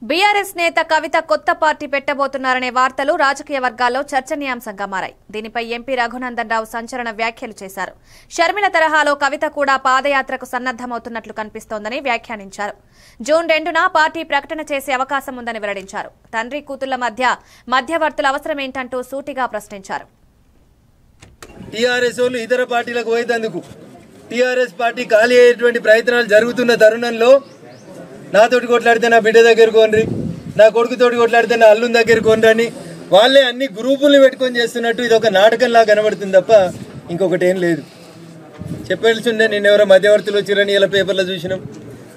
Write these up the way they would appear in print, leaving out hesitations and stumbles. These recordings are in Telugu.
బీఆర్ఎస్ నేత కవిత కొత్త పార్టీ పెట్టబోతున్నారనే వార్తలు రాజకీయ వర్గాల్లో చర్చనీయాంశంగా మారాయి. దీనిపై ఎంపీ రఘునందన్ రావు సంచలన వ్యాఖ్యలు చేశారు. షర్మిల తరహాలో కవిత కూడా పాదయాత్రకు సన్నద్దమవుతున్నట్లు కనిపిస్తోందని వ్యాఖ్యానించారు. జూన్ 2న పార్టీ ప్రకటన చేసే అవకాశం ఉందని వెల్లడించారు. తండ్రి కూతుళ్ల మధ్య మధ్యవర్తుల అవసరమేంటంటూ సూటిగా ప్రశ్నించారు. టీఆర్ఎస్ వాళ్ళు ఇతర పార్టీలకు పోయేందుకు టీఆర్ఎస్ పార్టీ ఖాళీ అయ్యేటువంటి ప్రయత్నాలు జరుగుతున్న తరుణంలో నాతోటి కొట్లాడితే నా బిడ్డ దగ్గర కొనరి, నా కొడుకుతోటి కొట్లాడితే నా అల్లుని దగ్గర కొనరని వాళ్ళే అన్ని గ్రూపుల్ని పెట్టుకొని చేస్తున్నట్టు ఇది ఒక నాటకంలా కనబడుతుంది తప్ప ఇంకొకటి ఏం లేదు. చెప్పాల్సి ఉండే నేను ఎవరో మధ్యవర్తులు వచ్చిరని ఇలా పేపర్లో చూసినాం.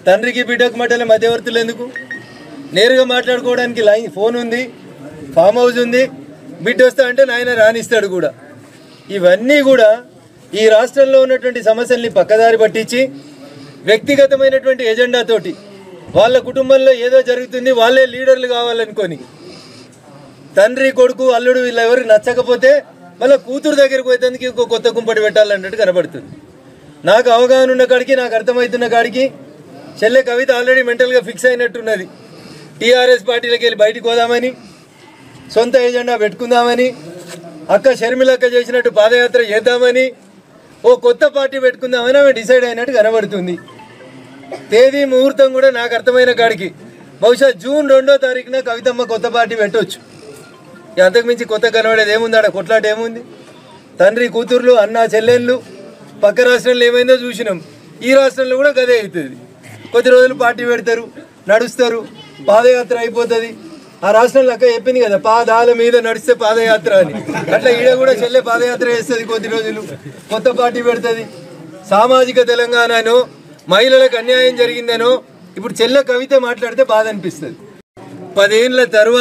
తండ్రికి బిడ్డకు మధ్యలో మధ్యవర్తులు ఎందుకు? నేరుగా మాట్లాడుకోవడానికి లైన్ ఫోన్ ఉంది, ఫామ్ హౌస్ ఉంది. బిడ్డ వస్తా అంటే నాయన రానిస్తాడు కూడా. ఇవన్నీ కూడా ఈ రాష్ట్రంలో ఉన్నటువంటి సమస్యల్ని పక్కదారి పట్టించి వ్యక్తిగతమైనటువంటి ఎజెండాతోటి వాళ్ళ కుటుంబంలో ఏదో జరుగుతుంది, వాళ్ళే లీడర్లు కావాలనుకొని తండ్రి కొడుకు అల్లుడు వీళ్ళెవరికి నచ్చకపోతే మళ్ళీ కూతురు దగ్గరికి పోయేందుకు ఇంకో కొత్త కుంపటి పెట్టాలన్నట్టు కనబడుతుంది. నాకు అవగాహన ఉన్న కాడికి, నాకు అర్థమవుతున్న కాడికి చెల్లె కవిత ఆల్రెడీ మెంటల్గా ఫిక్స్ అయినట్టున్నది. టీఆర్ఎస్ పార్టీలకు వెళ్ళి బయటికి పోదామని, సొంత ఎజెండా పెట్టుకుందామని, అక్క షర్మిలక్క చేసినట్టు పాదయాత్ర చేద్దామని, ఓ కొత్త పార్టీ పెట్టుకుందామని ఆమె డిసైడ్ అయినట్టు కనబడుతుంది. తేదీ ముహూర్తం కూడా నాకు అర్థమైన కాడికి బహుశా జూన్ 2వ తారీఖున కవితమ్మ కొత్త పార్టీ పెట్టవచ్చు. అంతకుమించి కొత్త కనబడేది ఏముంది? ఆడ కొట్లాట ఏముంది? తండ్రి కూతుర్లు, అన్న చెల్లెళ్ళు పక్క రాష్ట్రంలో ఏమైందో చూసినాం. ఈ రాష్ట్రంలో కూడా గదే అవుతుంది. కొద్ది రోజులు పార్టీ పెడతారు, నడుస్తారు, పాదయాత్ర అయిపోతుంది. ఆ రాష్ట్రంలో అక్క చెప్పింది కదా, పాదాల మీద నడిస్తే పాదయాత్ర అని. అట్లా ఈడ కూడా చెల్లె పాదయాత్ర చేస్తుంది, కొద్ది రోజులు కొత్త పార్టీ పెడుతుంది. సామాజిక తెలంగాణనో మహిళలకు అన్యాయం జరిగిందనో ఇప్పుడు చెల్లె కవిత మాట్లాడితే బాధ అనిపిస్తుంది. 10 ఏళ్ల తరువాత